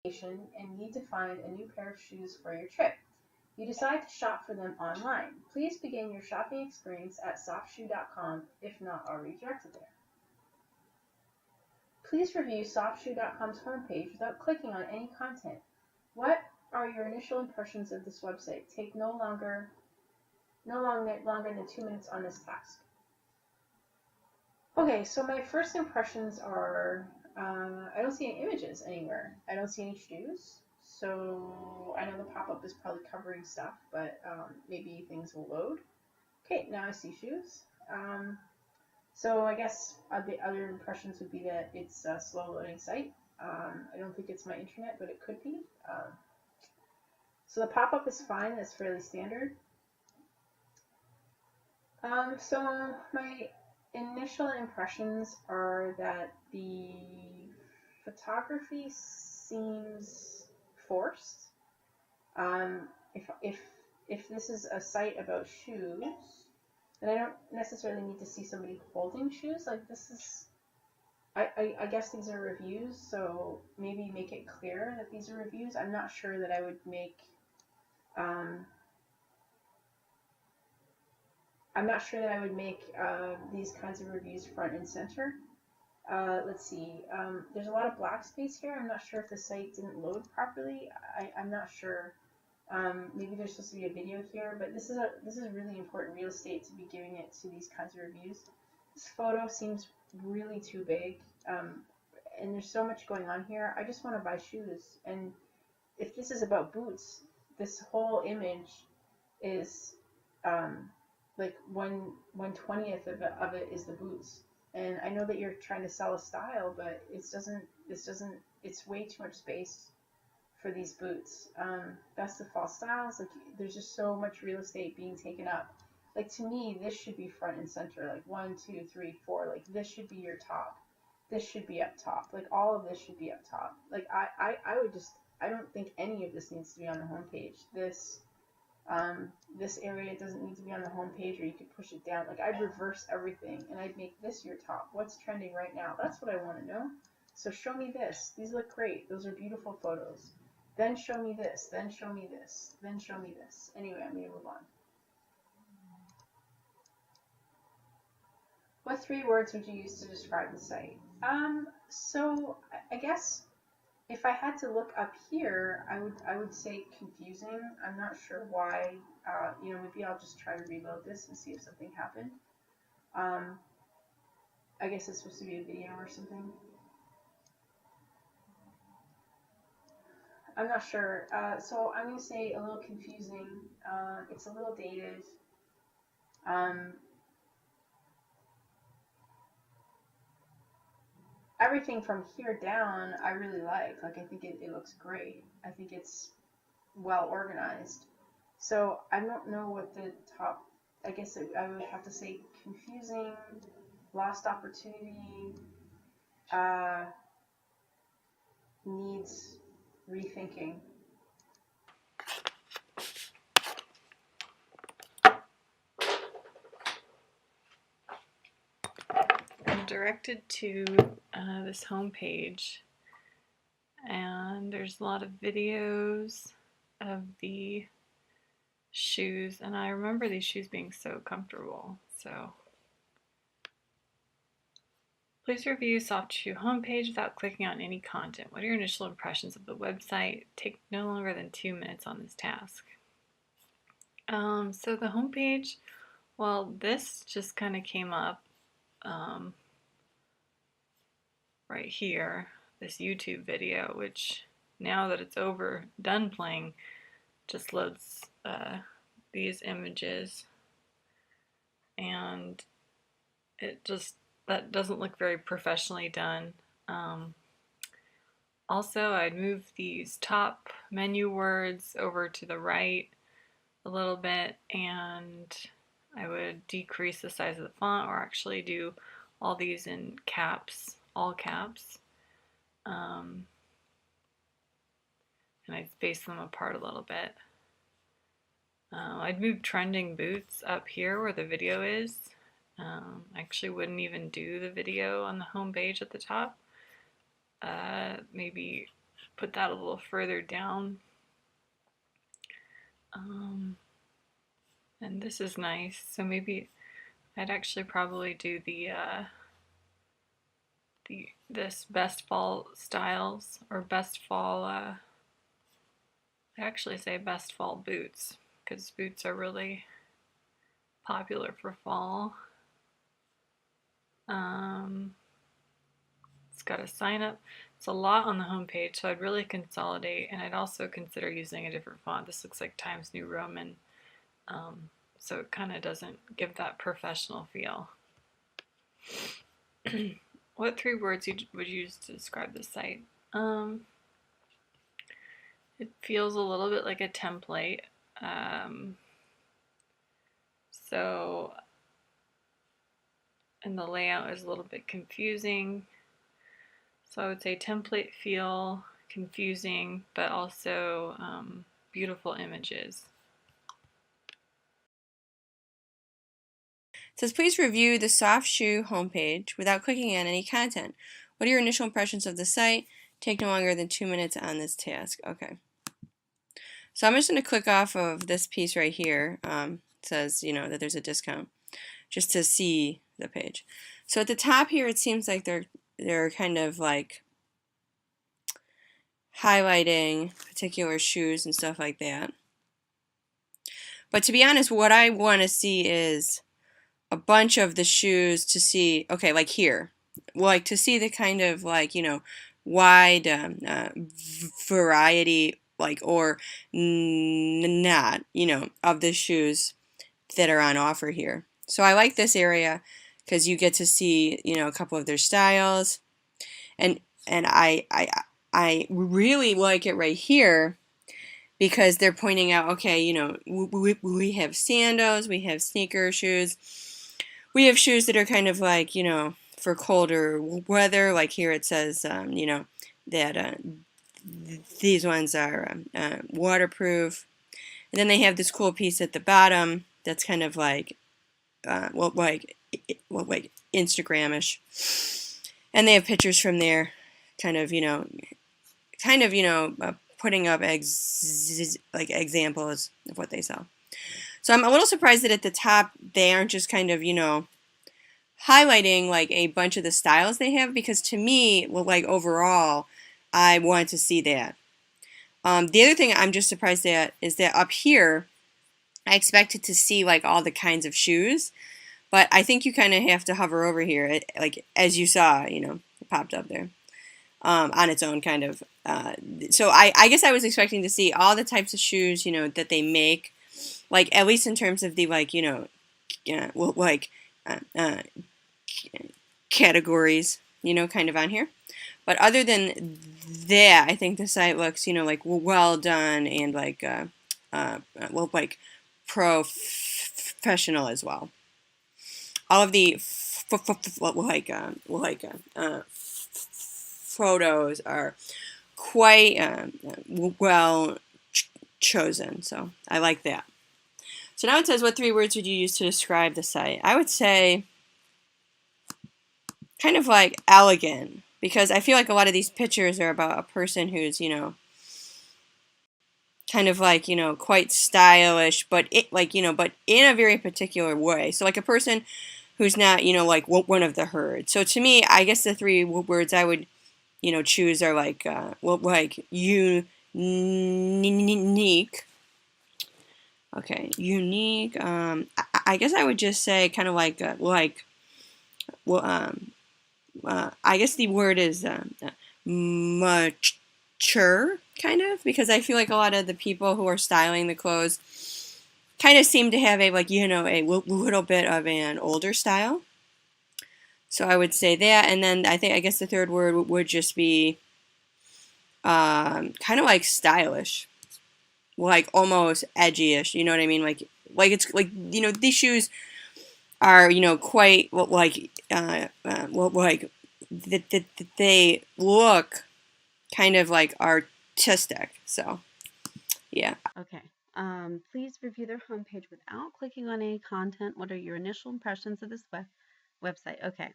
and need to find a new pair of shoes for your trip. You decide to shop for them online. Please begin your shopping experience at softshoe.com. If not, I'll redirect it there. Please review softshoe.com's homepage without clicking on any content. What are your initial impressions of this website? Take no longer than 2 minutes on this task. Okay, so my first impressions are I don't see any images anywhere. I don't see any shoes. So I know the pop-up is probably covering stuff, but maybe things will load. Okay, now I see shoes. So I guess the other impressions would be that it's a slow loading site. I don't think it's my internet, but it could be. So the pop-up is fine. That's fairly standard. So my initial impressions are that the photography seems forced. If this is a site about shoes, then I don't necessarily need to see somebody holding shoes. Like this is, I guess these are reviews, so maybe make it clear that these are reviews. I'm not sure that I would make these kinds of reviews front and center. Let's see. There's a lot of black space here. I'm not sure if the site didn't load properly. I'm not sure. Maybe there's supposed to be a video here, but this is really important real estate to be giving it to these kinds of reviews. This photo seems really too big, and there's so much going on here. I just want to buy shoes, and if this is about boots, this whole image is like 1/20th of it is the boots. And I know that you're trying to sell a style, but it's way too much space for these boots. Best of fall styles, like there's just so much real estate being taken up. Like to me, this should be front and center, like 1, 2, 3, 4, like this should be your top. This should be up top. Like all of this should be up top. Like I don't think any of this needs to be on the homepage. This area doesn't need to be on the home page, or you could push it down. Like I'd reverse everything and I'd make this your top. What's trending right now? That's what I want to know. So show me this. These look great. Those are beautiful photos. Then show me this. Then show me this. Then show me this. Anyway, I'm going to move on. What 3 words would you use to describe the site? So I guess if I had to look up here, I would say confusing. I'm not sure why. Maybe I'll just try to reload this and see if something happened. I guess it's supposed to be a video or something. I'm not sure. So I'm going to say a little confusing. It's a little dated. Everything from here down I really like. Like I think it looks great. I think it's well organized. So I don't know what the top, I guess I would have to say confusing, lost opportunity, needs rethinking. I'm directed to this home page, and there's a lot of videos of the shoes, and I remember these shoes being so comfortable. So please review Sofft Shoe homepage without clicking on any content. What are your initial impressions of the website? Take no longer than 2 minutes on this task. So the homepage, well, this just kind of came up right here, this YouTube video, which now that it's over, done playing, just loads these images, and that doesn't look very professionally done. Also, I'd move these top menu words over to the right a little bit, and I would decrease the size of the font, or actually do all these in caps, all caps, and I'd space them apart a little bit. I'd move trending boots up here where the video is. I actually wouldn't even do the video on the home page at the top. Maybe put that a little further down. And this is nice. So maybe I'd actually probably do this best fall styles or best fall. I actually say best fall boots because boots are really popular for fall. It's got a sign up. It's a lot on the homepage, so I'd really consolidate, and I'd also consider using a different font. This looks like Times New Roman, so it kind of doesn't give that professional feel. What 3 words would you use to describe the site? It feels a little bit like a template. So, and the layout is a little bit confusing. So I would say template feel, confusing, but also beautiful images. It says, please review the Sofft Shoe homepage without clicking on any content. What are your initial impressions of the site? Take no longer than 2 minutes on this task. Okay. So I'm just going to click off of this piece right here. It says, that there's a discount, just to see the page. So at the top here, it seems like they're kind of like highlighting particular shoes and stuff like that. But to be honest, what I want to see is a bunch of the shoes to see, okay, like here, like to see the kind of like, wide variety, like, or not, of the shoes that are on offer here. So I like this area because you get to see, a couple of their styles, and I really like it right here because they're pointing out, okay, we have sandals, we have sneaker shoes, we have shoes that are kind of like, for colder weather. Like here it says, that these ones are waterproof. And then they have this cool piece at the bottom that's kind of like, like Instagramish. And they have pictures from there, kind of, putting up examples of what they sell. So I'm a little surprised that at the top they aren't just kind of, highlighting like a bunch of the styles they have, because to me, well, like overall, I want to see that. The other thing I'm just surprised at is that up here, I expected to see like all the kinds of shoes, but I think you kind of have to hover over here, like as you saw, it popped up there on its own kind of. So I guess I was expecting to see all the types of shoes, that they make, like at least in terms of the like, well, like categories, kind of on here. But other than that, I think the site looks, like well done and like, well, like professional as well. All of the photos are quite well chosen, so I like that. So now it says, what 3 words would you use to describe the site? I would say kind of like elegant, because I feel like a lot of these pictures are about a person who's, kind of like, quite stylish, but but in a very particular way. So like a person who's not, like one of the herd. So to me, I guess the 3 words I would, choose are like, like unique. Okay, unique. I guess I would just say kind of like, well, I guess the word is mature, kind of, because I feel like a lot of the people who are styling the clothes kind of seem to have a like, a little bit of an older style. So I would say that, and then I guess the 3rd word would just be kind of like stylish, like almost edgy-ish. You know what I mean? Like it's like, these shoes are, quite like like they look kind of like artistic. So yeah. Okay. Please review their homepage without clicking on any content. What are your initial impressions of this website? Okay.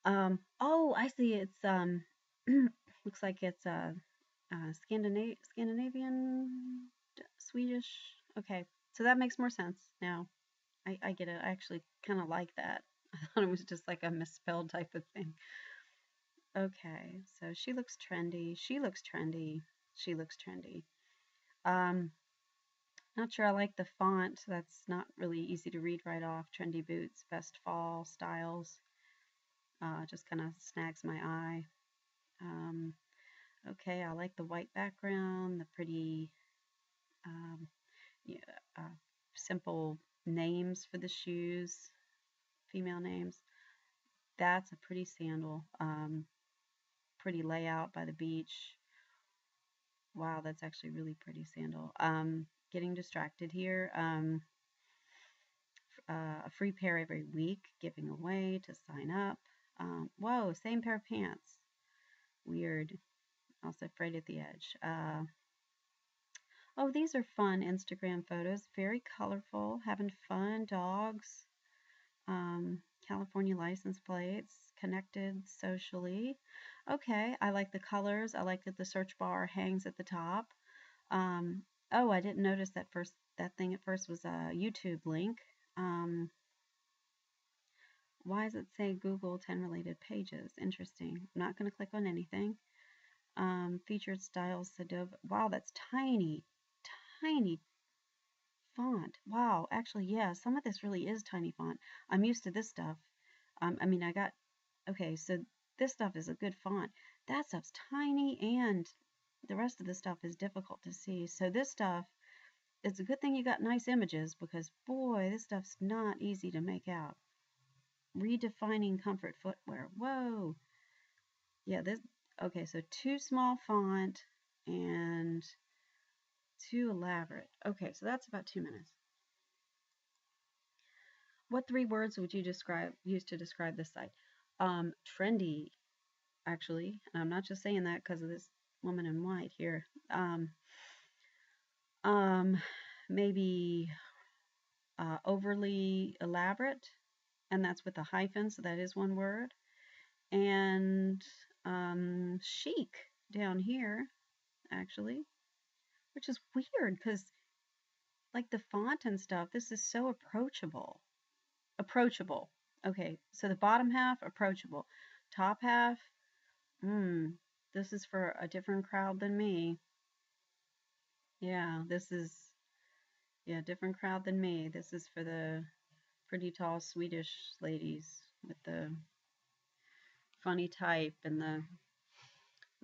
Oh, I see. It's Looks like it's a, Scandinavian, Swedish. Okay, so that makes more sense now. I get it. I actually kind of like that. I thought it was just like a misspelled type of thing. Okay, so she looks trendy. She looks trendy. She looks trendy. Um, Not sure I like the font. That's not really easy to read right off. Trendy boots, best fall styles. Just kind of snags my eye. Um, okay, I like the white background, the pretty, um, yeah, simple names for the shoes, female names. That's a pretty sandal. Pretty layout by the beach. Wow, that's actually really pretty sandal. Getting distracted here. A free pair every week, giving away to sign up. Whoa, same pair of pants. Weird. Also frayed at the edge. Oh, these are fun Instagram photos. Very colorful. Having fun. Dogs. California license plates. Connected socially. Okay, I like the colors. I like that the search bar hangs at the top. Oh, I didn't notice that thing at first was a YouTube link. Um, Why does it say Google 10 related pages? Interesting. I'm not going to click on anything. Featured styles, Sedova. Wow, that's tiny, tiny font. Wow, actually, yeah, some of this really is tiny font. I'm used to this stuff. I mean, okay, so this stuff is a good font. That stuff's tiny and the rest of the stuff is difficult to see. So this stuff, it's a good thing you got nice images because boy, this stuff's not easy to make out. Redefining comfort footwear. Whoa. Yeah, okay, so too small font and too elaborate. Okay, so that's about 2 minutes. What 3 words would you use to describe this site? Trendy, actually. And I'm not just saying that because of this woman in white here. Um, Maybe overly elaborate, and that's with a hyphen, so that is 1 word. And chic down here, actually, which is weird because like the font and stuff, this is so approachable. Approachable. Okay, so the bottom half, approachable. Top half, this is for a different crowd than me. Yeah, different crowd than me. This is for the pretty tall Swedish ladies with the funny type and the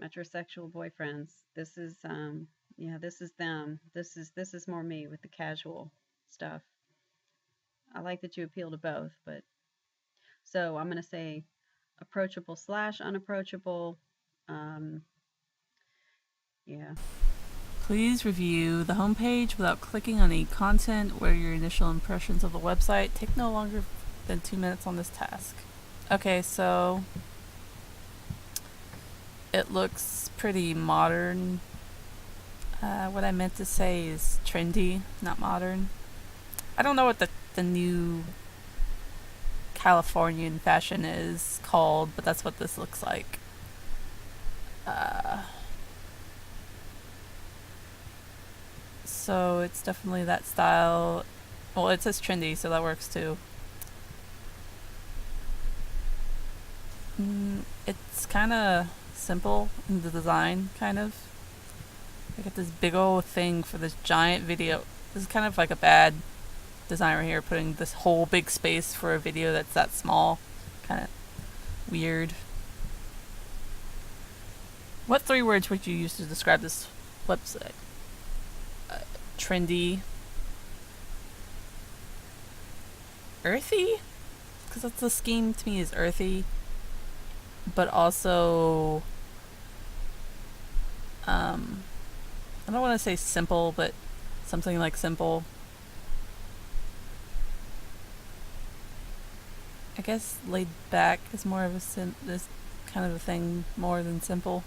metrosexual boyfriends. This is yeah, this is them. This is more me with the casual stuff. I like that you appeal to both, but so I'm going to say approachable slash unapproachable. Um, yeah. Please review the homepage without clicking on any content. What are your initial impressions of the website? Take no longer than 2 minutes on this task. Okay, so it looks pretty modern. What I meant to say is trendy, not modern. I don't know what the new Californian fashion is called, but that's what this looks like. So it's definitely that style. Well, it says trendy, so that works too. It's kind of simple in the design, kind of. I got this big old thing for this giant video. This is kind of like a bad design right here, putting this whole big space for a video that's that small. Kind of weird. What 3 words would you use to describe this website? Trendy. Earthy? Because that's the scheme to me is earthy. But also, I don't want to say simple, but something like simple. I guess laid back is more of this kind of a thing more than simple.